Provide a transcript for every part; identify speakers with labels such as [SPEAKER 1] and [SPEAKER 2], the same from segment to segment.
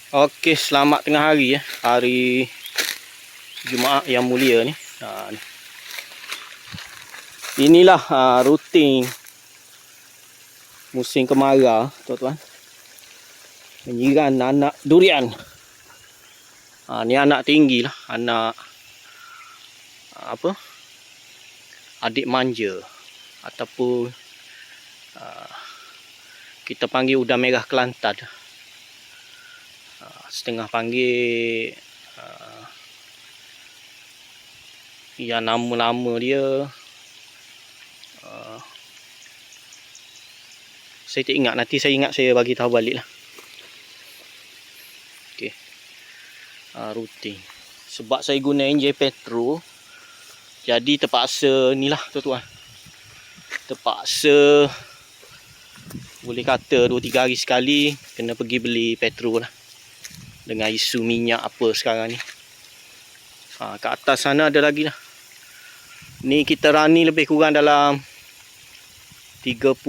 [SPEAKER 1] Okey, selamat tengah hari ya. Hari Jumaat yang mulia ni. Ni. Inilah rutin musim kemarau, tuan-tuan. Menyiram anak durian. Ni anak tinggi lah, anak apa? Adik manja ataupun kita panggil udang merah Kelantan. Setengah panggil yang nama-nama dia saya tak ingat, nanti saya ingat saya bagi tahu balik lah. Okey. Rutin. Sebab saya guna enjin petrol, jadi terpaksa ni lah tuan-tuan. Terpaksa boleh kata 2-3 hari sekali kena pergi beli petrol lah. Dengan isu minyak apa sekarang ni. Kat atas sana ada lagi lah. Ni kita rani lebih kurang dalam 35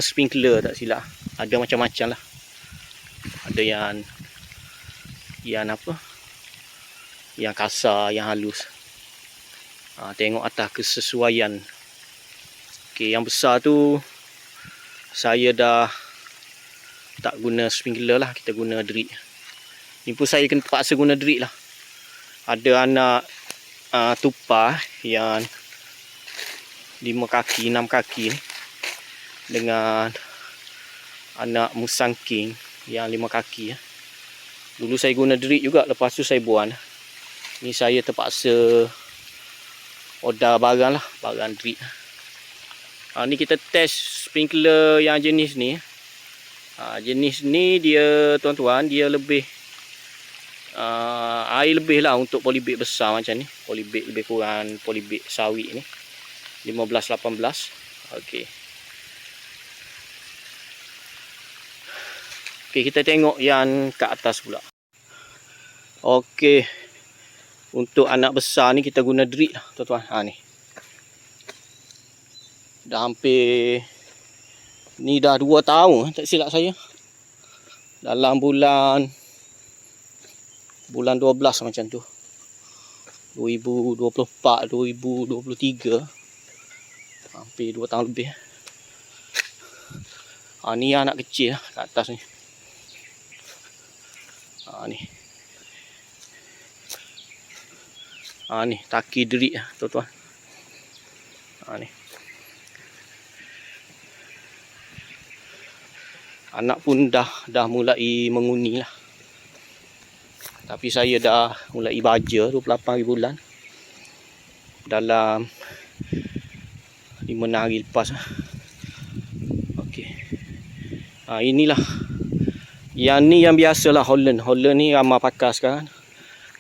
[SPEAKER 1] sprinkler tak silap. Ada macam-macam lah. Ada yang apa? Yang kasar, yang halus. Tengok atas kesesuaian. Okey, yang besar tu saya dah tak guna sprinkler lah, kita guna drip. Ni pun saya kena terpaksa guna drip lah. Ada anak tupah yang 5 kaki, 6 kaki ni, dengan anak musang king yang 5 kaki ya. Dulu saya guna drip juga, lepas tu saya buang. Ni saya terpaksa order barang lah, barang drip. Ni kita test sprinkler yang jenis ni. Jenis ni dia tuan-tuan, dia lebih air lebih lah untuk polybag besar macam ni. Polybag lebih kurang polybag sawit ni 15-18. Okey. Okey, kita tengok yang kat atas pula. Okey. Untuk anak besar ni kita guna drip lah tuan-tuan. Ni. Dah hampir ni dah 2 tahun tak silap saya. Dalam bulan 12 macam tu. 2024, 2023. Hampir 2 tahun lebih. Ni anak kecil lah kat atas ni. Ni. Ni taki drip lah tuan-tuan. Ni. Anak pun dah mulai menguning lah. Tapi saya dah mulai baja 28 hari bulan. Dalam 5 hari lepas. Okey. Inilah. Yang ni yang biasalah Holland. Holland ni ramai pakai sekarang.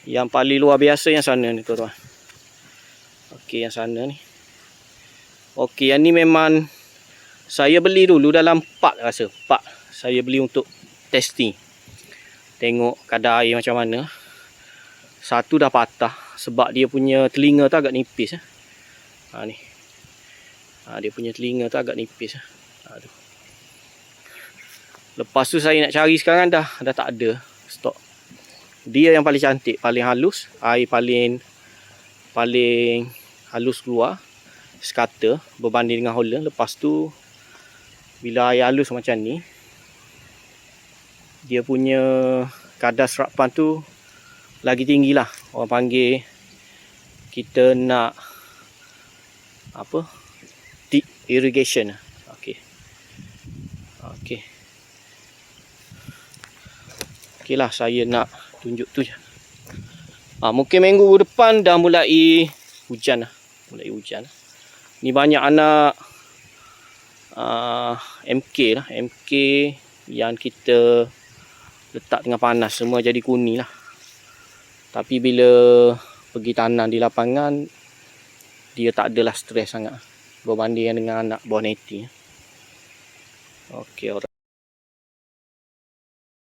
[SPEAKER 1] Yang paling luar biasa yang sana ni tuan-tuan. Okey, yang sana ni. Okey, yang ni memang saya beli dulu dalam pak rasa. Pak saya beli untuk testing. Tengok kadar air macam mana. Satu dah patah sebab dia punya telinga tu agak nipis. Ni. Dia punya telinga tu agak nipis. Aduh. Lepas tu saya nak cari sekarang dah tak ada stok. Dia yang paling cantik, paling halus, air paling halus keluar sekata berbanding dengan Holland. Lepas tu bila air halus macam ni, dia punya kadar serapan tu lagi tinggi lah. Orang panggil kita nak apa? Deep irrigation. Okey. Okey. Okeylah, saya nak tunjuk tu je. Mungkin minggu depan dah mulai hujan lah. Ni banyak anak MK lah. MK yang kita letak tengah panas, semua jadi kuning lah. Tapi bila pergi tanam di lapangan, dia tak adalah stres sangat berbanding dengan anak buah neti. Okey, alright.